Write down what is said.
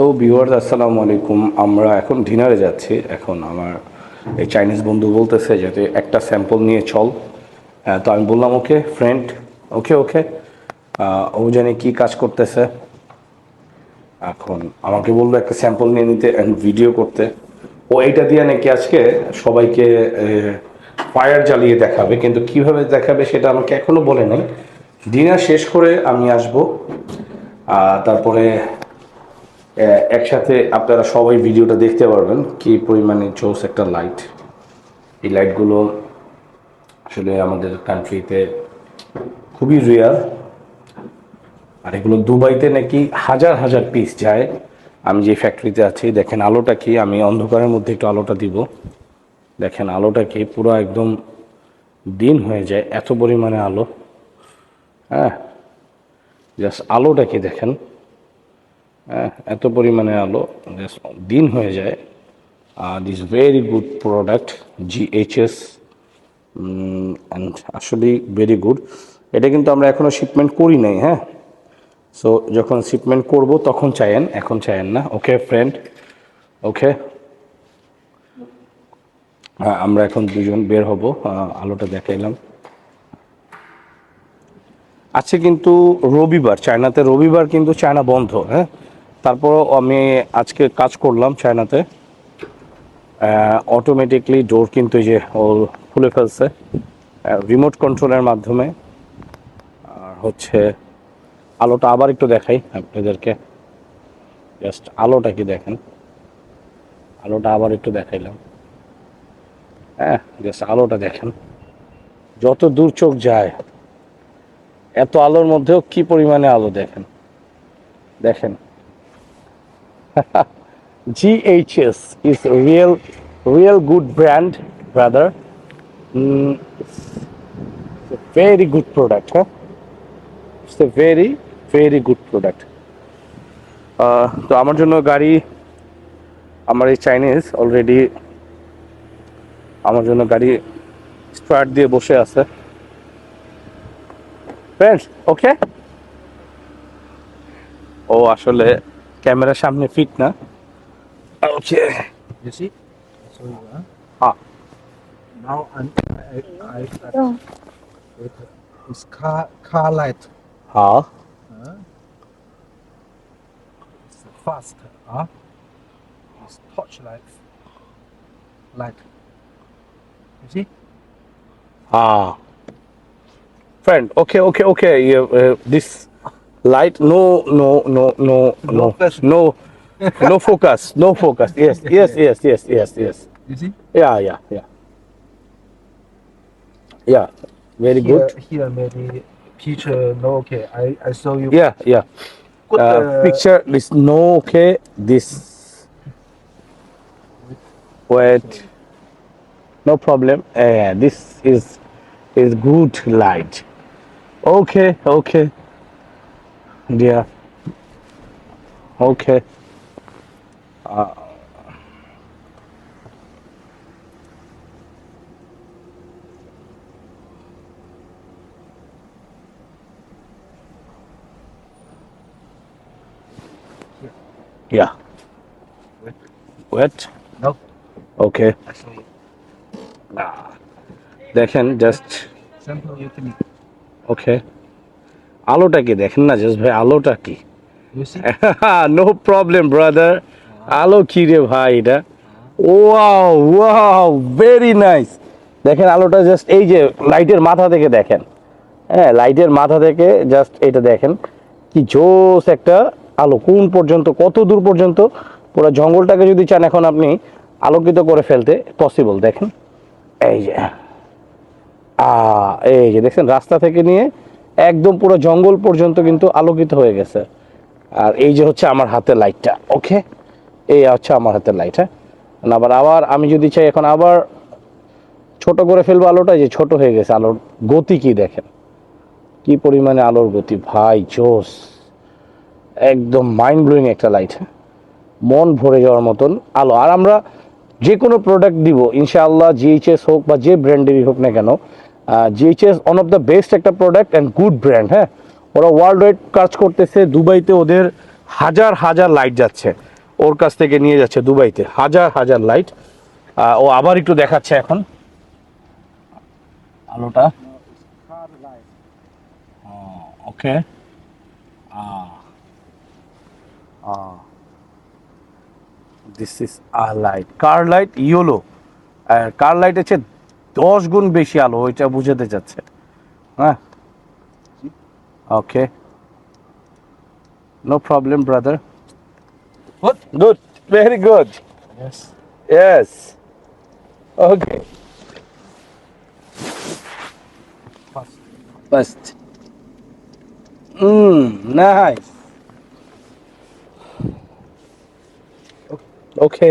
তো ভিউয়ার্স আসসালামু আলাইকুম। আমরা এখন ডিনারে যাচ্ছি। এখন আমার এই চাইনিজ বন্ধু বলতেছে যাতে একটা স্যাম্পল নিয়ে চল। তো আমি বললাম ওকে ফ্রেন্ড, ওকে ওকে। ও জানে কি কাজ করতেছে। এখন আমাকে বললো একটা স্যাম্পল নিয়ে নিতে অ্যান্ড ভিডিও করতে। ও এইটা দিয়ে নাকি আজকে সবাইকে ফায়ার জ্বালিয়ে দেখাবে, কিন্তু কিভাবে দেখাবে সেটা আমাকে এখনো বলে নাই। ডিনার শেষ করে আমি আসবো, তারপরে একসাথে আপনারা সবাই ভিডিওটা দেখতে পারবেন কি পরিমাণে জোস একটা লাইট। এই লাইটগুলো আসলে আমাদের কান্ট্রিতে খুবই রেয়ার, আর এগুলো দুবাইতে নাকি হাজার হাজার পিস যায়। আমি যে ফ্যাক্টরিতে আছি দেখেন আলোটা কি, আমি অন্ধকারের মধ্যে একটু আলোটা দিব। দেখেন আলোটা কি, পুরো একদম দিন হয়ে যায় এত পরিমাণে আলো। হ্যাঁ, জাস্ট আলোটা কি দেখেন, এত পরিমাণে আলো, জাস্ট দিন হয়ে যায়। This very good product GHS, and আসলে ভেরি গুড। এটা কিন্তু আমরা এখনও শিপমেন্ট করি নাই, হ্যাঁ। সো যখন শিপমেন্ট করব তখন চাইয়েন, এখন চাইয়েন না। ওকে ফ্রেন্ড, ওকে। আমরা এখন দুজন বের হব। আলোটা দেখাইলাম। আজকে কিন্তু রবিবার, চায়নাতে রবিবার কিন্তু চায়না বন্ধ, হ্যাঁ। তারপরও আমি আজকে কাজ করলাম চায়নাতে। অটোমেটিকলি ডোর কিন্তু এই যে ও খুলে ফেলছে রিমোট কন্ট্রোলের মাধ্যমে। আর হচ্ছে আলোটা আবার একটু দেখাই আপনাদেরকে, জাস্ট আলোটা কি দেখেন, আলোটা আবার একটু দেখাইলাম। হ্যাঁ, জাস্ট আলোটা দেখেন, যত দূর চোখ যায় এত আলোর মধ্যেও কি পরিমাণে আলো দেখেন। দেখেন GHS is a real good brand, brother. It's a very good product, huh? It's a very good product. তো আমার জন্য গাড়ি, আমার এই চাইনিজ অলরেডি আমার জন্য গাড়ি স্টার্ট দিয়ে বসে আছে। ফ্রেন্ডস, ওকে। ও আসলে ক্যামেরার সামনে ফিট না। ওকে, You see? So হ্যাঁ now it's car light. হ্যাঁ It's fast. It's touch light. You see? হ্যাঁ friend, okay. This light, No flash. no focus, no focus. Yes. You see? Yeah, very good. Here maybe picture no okay. I show you. Yeah. Put Picture this no okay. This wait, no problem. This is good light. Okay. Yeah. Okay. Yeah. Wait. no. Okay. I show you. দেখেন just Simple utility. ওকে, আলোটা কি দেখেন না just ভাই, আলোটা কি। You see? No problem brother. আলো কি রে ভাই এটা, ওয়াও ভেরি নাইস। দেখেন আলোটা জাস্ট এই যে লাইটের মাথা থেকে দেখেন, হ্যাঁ লাইটের মাথা থেকে জাস্ট এটা দেখেন কি জোস একটা আলো। কোন পর্যন্ত, কত দূর পর্যন্ত পুরো জঙ্গলটাকে যদি চান এখন আপনি আলোকিত করে ফেলতে পসিবল। দেখেন এই যে এই যে দেখছেন, রাস্তা থেকে নিয়ে একদম পুরো জঙ্গল পর্যন্ত কিন্তু আলোকিত হয়ে গেছে। আর এই যে হচ্ছে আমার হাতের লাইটটা, ওকে, এই হচ্ছে আমার হাতের লাইট। হ্যাঁ, আবার আমি যদি চাই এখন আবার ছোট করে ফেলবো আলোটা, যে ছোট হয়ে গেছে। আলোর গতি কি দেখেন, কি পরিমাণে আলোর গতি ভাই, জোস, একদম মাইন্ড ব্লোয়িং একটা লাইট। মন ভরে যাওয়ার মতন আলো। আর আমরা যে কোনো প্রোডাক্ট দিব ইনশাআল্লাহ, GHS হোক বা যে ব্র্যান্ডেরই হোক না কেন, GHS one of the best একটা প্রোডাক্ট অ্যান্ড গুড ব্র্যান্ড। হ্যাঁ, ওরা ওয়ার্ল্ড ওয়াইড কাজ করতেছে। দুবাইতে ওদের হাজার হাজার লাইট যাচ্ছে। ওর কাছ থেকে নিয়ে যাচ্ছে দুবাইতে, হাজার হাজার লাইট। ও আবার একটু দেখাচ্ছে এখন আলোটা। Okay, this is a light, কার লাইট ইয়েলো। কার লাইট হচ্ছে 10 গুণ বেশি আলো, ওইটা বুঝাতে চাচ্ছে। হ্যাঁ, okay, no problem brother. Good. Good, very good, Yes. Yes, okay, Fast. Fast, nice, ওকে।